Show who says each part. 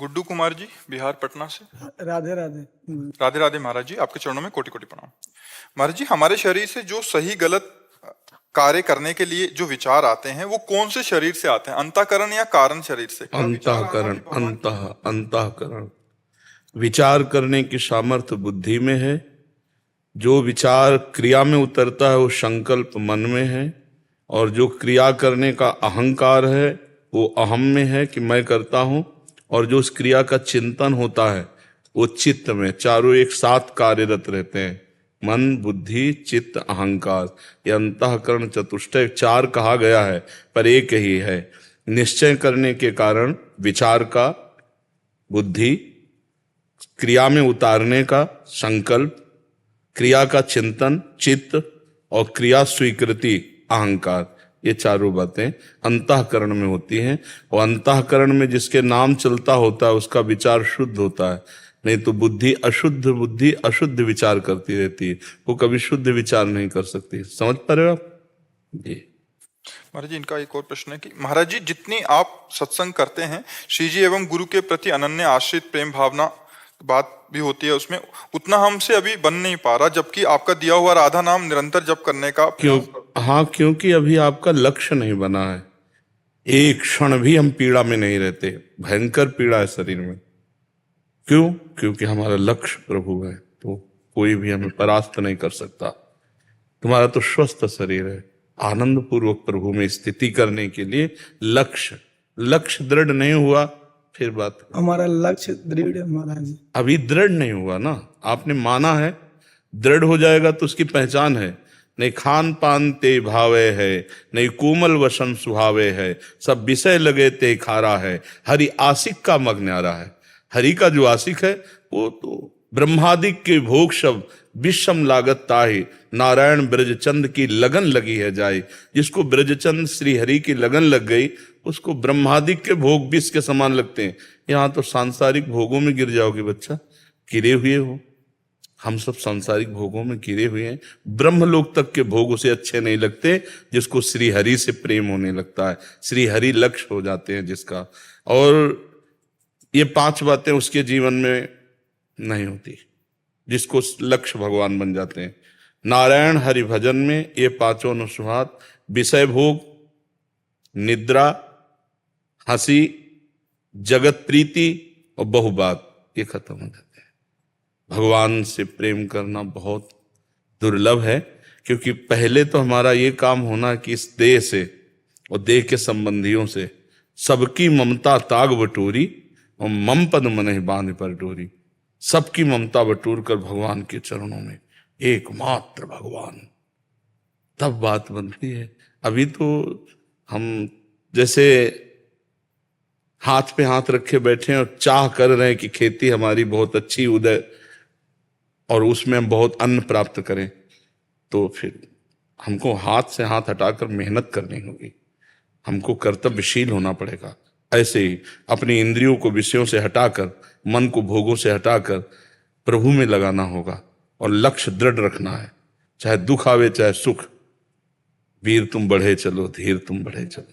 Speaker 1: गुड्डू कुमार जी, बिहार पटना से।
Speaker 2: राधे राधे।
Speaker 1: राधे राधे महाराज जी, आपके चरणों में कोटि कोटि प्रणाम। महाराज जी, हमारे शरीर से जो सही गलत कार्य करने के लिए जो विचार आते हैं वो कौन से शरीर से आते हैं, अंतःकरण या कारण शरीर से?
Speaker 3: अंतःकरण। अंतःकरण। विचार करने की सामर्थ्य बुद्धि में है। जो विचार क्रिया में उतरता है वो संकल्प मन में है, और जो क्रिया करने का अहंकार है वो अहम में है कि मैं करता हूं, और जो उस क्रिया का चिंतन होता है वो चित्त में। चारों एक साथ कार्यरत रहते हैं, मन, बुद्धि, चित्त, अहंकार। ये अंतःकरण चतुष्टय चार कहा गया है पर एक ही है। निश्चय करने के कारण विचार का, बुद्धि, क्रिया में उतारने का संकल्प, क्रिया का चिंतन चित्त, और क्रिया स्वीकृति अहंकार। ये चारों बातें अंतःकरण में होती हैं। और अंतःकरण में जिसके नाम चलता होता है उसका विचार शुद्ध होता है, नहीं तो बुद्धि अशुद्ध विचार करती रहती है, वो कभी शुद्ध विचार नहीं कर सकती। समझ पा रहे हो आप जी?
Speaker 1: महाराज जी, इनका एक और प्रश्न है कि महाराज जी, जितनी आप सत्संग करते हैं, श्री जी एवं गुरु के प्रति अनन्य आश्रित प्रेम भावना बात भी होती है उसमें, उतना हमसे अभी बन नहीं पा रहा, जबकि आपका दिया हुआ राधा नाम निरंतर जप करने का
Speaker 3: क्योंकि अभी आपका लक्ष्य नहीं बना है। एक क्षण भी हम पीड़ा में नहीं रहते, भयंकर पीड़ा है शरीर में। क्यों? क्योंकि हमारा लक्ष्य प्रभु है, तो कोई भी हमें परास्त नहीं कर सकता। तुम्हारा तो स्वस्थ शरीर है, आनंद पूर्वक प्रभु में स्थिति करने के लिए लक्ष्य दृढ़ नहीं हुआ, फिर बात।
Speaker 2: हमारा लक्ष्य दृढ़ है महाराज।
Speaker 3: अभी दृढ़ नहीं हुआ ना, आपने माना है। दृढ़ हो जाएगा तो उसकी पहचान है। नहीं खान पान ते भावे है, नहीं कोमल वसन सुहावे है, सब विषय लगे ते खारा है, हरि आशिक का मग न्यारा है। हरि का जो आशिक है वो तो ब्रह्मादिक के भोग सब विषम लागत ताहि, नारायण ब्रजचंद की लगन लगी है जाए। जिसको ब्रजचंद श्री हरि की लगन लग गई उसको ब्रह्मादिक के भोग विष के समान लगते हैं। यहाँ तो सांसारिक भोगों में गिर जाओगे बच्चा, गिरे हुए हो। हम सब सांसारिक भोगों में गिरे हुए हैं। ब्रह्मलोक तक के भोग उसे अच्छे नहीं लगते जिसको श्री हरि से प्रेम होने लगता है, श्री हरि लक्ष्य हो जाते हैं जिसका। और ये पांच बातें उसके जीवन में नहीं होती जिसको लक्ष्य भगवान बन जाते हैं। नारायण हरि भजन में ये पांचों अनुस्वाद, विषय भोग, निद्रा, हंसी, जगत प्रीति और बहुबात, ये खत्म हो जाते हैं। भगवान से प्रेम करना बहुत दुर्लभ है, क्योंकि पहले तो हमारा ये काम होना कि इस देह से और देह के संबंधियों से सबकी ममता ताग बटोरी, और मम पद मनहि बांध पर डोरी। सबकी ममता बटोर कर भगवान के चरणों में, एकमात्र भगवान, तब बात बनती है। अभी तो हम जैसे हाथ पे हाथ रखे बैठे हैं और चाह कर रहे हैं कि खेती हमारी बहुत अच्छी उदय और उसमें हम बहुत अन्न प्राप्त करें, तो फिर हमको हाथ से हाथ हटाकर मेहनत करनी होगी, हमको कर्तव्यशील होना पड़ेगा। ऐसे ही अपनी इंद्रियों को विषयों से हटाकर, मन को भोगों से हटाकर प्रभु में लगाना होगा, और लक्ष्य दृढ़ रखना है। चाहे दुख आवे चाहे सुख, वीर तुम बढ़े चलो, धीर तुम बढ़े चलो।